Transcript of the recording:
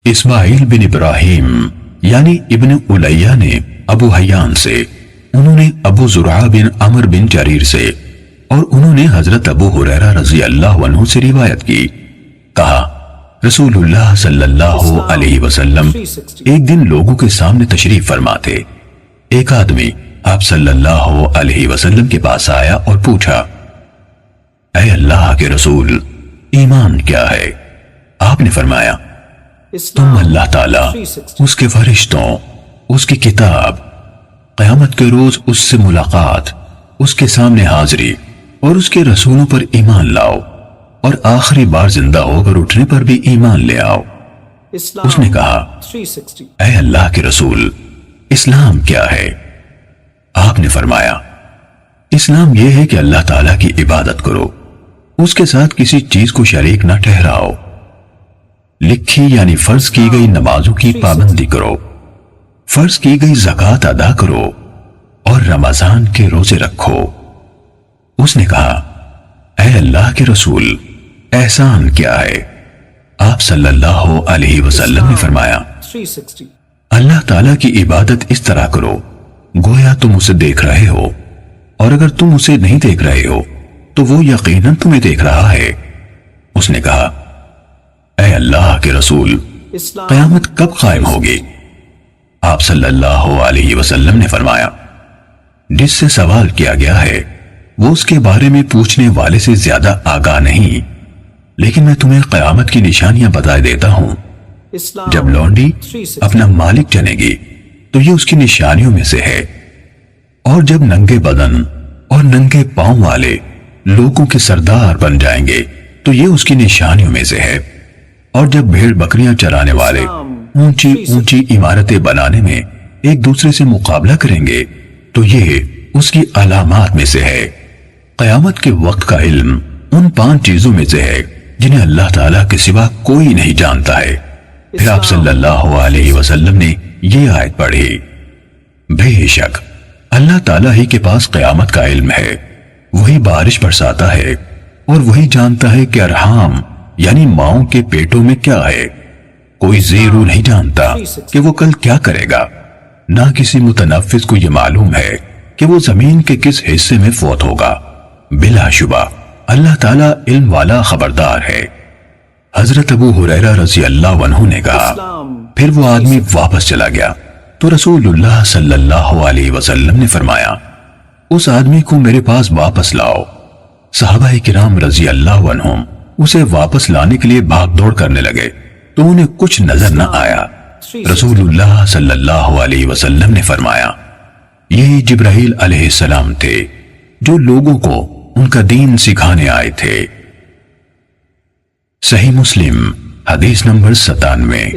اسماعیل بن ابراہیم یعنی ابن الیہ نے ابو حیان سے، انہوں نے ابو زرعہ بن عمر بن جریر سے، اور انہوں نے حضرت ابو ہریرہ رضی اللہ عنہ سے روایت کی، کہا رسول اللہ صلی اللہ علیہ وسلم ایک دن لوگوں کے سامنے تشریف فرما تھے۔ ایک آدمی آپ صلی اللہ علیہ وسلم کے پاس آیا اور پوچھا، اے اللہ کے رسول، ایمان کیا ہے؟ آپ نے فرمایا، تم اللہ تعالیٰ، اس کے فرشتوں، اس کی کتاب، قیامت کے روز اس سے ملاقات، اس کے سامنے حاضری اور اس کے رسولوں پر ایمان لاؤ، اور آخری بار زندہ ہو کر اٹھنے پر بھی ایمان لے آؤ۔ اس نے کہا، اے اللہ کے رسول، اسلام کیا ہے؟ آپ نے فرمایا، اسلام یہ ہے کہ اللہ تعالیٰ کی عبادت کرو، اس کے ساتھ کسی چیز کو شریک نہ ٹھہراؤ، لکھی یعنی فرض کی گئی نمازوں کی پابندی کرو، فرض کی گئی زکوٰۃ ادا کرو، اور رمضان کے روزے رکھو۔ اس نے کہا، اے اللہ کے رسول، احسان کیا ہے؟ آپ صلی اللہ علیہ وسلم نے فرمایا، اللہ تعالیٰ کی عبادت اس طرح کرو گویا تم اسے دیکھ رہے ہو، اور اگر تم اسے نہیں دیکھ رہے ہو تو وہ یقیناً تمہیں دیکھ رہا ہے۔ اس نے کہا، اے اللہ کے رسول، قیامت کب قائم ہوگی؟ آپ صلی اللہ علیہ وسلم نے فرمایا، جس سے سوال کیا گیا ہے وہ اس کے بارے میں پوچھنے والے سے زیادہ آگاہ نہیں، لیکن میں تمہیں قیامت کی نشانیاں بتا دیتا ہوں۔ جب لونڈی اپنا مالک جنے گی تو یہ اس کی نشانیوں میں سے ہے، اور جب ننگے بدن اور ننگے پاؤں والے لوگوں کے سردار بن جائیں گے تو یہ اس کی نشانیوں میں سے ہے، اور جب بھیڑ بکریاں چرانے والے اونچی اونچی عمارتیں بنانے میں ایک دوسرے سے مقابلہ کریں گے تو یہ اس کی علامات میں سے ہے۔ قیامت کے وقت کا علم ان 5 چیزوں میں سے ہے جنہیں اللہ تعالیٰ کے سوا کوئی نہیں جانتا ہے۔ پھر آپ صلی اللہ علیہ وسلم نے یہ آیت پڑھی، بے شک اللہ تعالیٰ ہی کے پاس قیامت کا علم ہے، وہی بارش برساتا ہے، اور وہی جانتا ہے کہ ارحام یعنی ماؤں کے پیٹوں میں کیا ہے۔ کوئی زیرو نہیں جانتا کہ وہ کل کیا کرے گا، نہ کسی متنفس کو یہ معلوم ہے کہ وہ زمین کے کس حصے میں فوت ہوگا۔ بلا شبہ اللہ تعالیٰ علم والا خبردار ہے۔ حضرت ابو ہریرہ رضی اللہ عنہ نے کہا، پھر وہ آدمی واپس چلا گیا تو رسول اللہ صلی اللہ علیہ وسلم نے فرمایا، اس آدمی کو میرے پاس واپس لاؤ۔ صحابہ کرام رضی اللہ عنہم اسے واپس لانے کے لیے بھاگ دوڑ کرنے لگے تو انہیں کچھ نظر نہ آیا۔ رسول اللہ صلی اللہ علیہ وسلم نے فرمایا، یہی جبرائیل علیہ السلام تھے جو لوگوں کو ان کا دین سکھانے آئے تھے۔ صحیح مسلم حدیث نمبر 97۔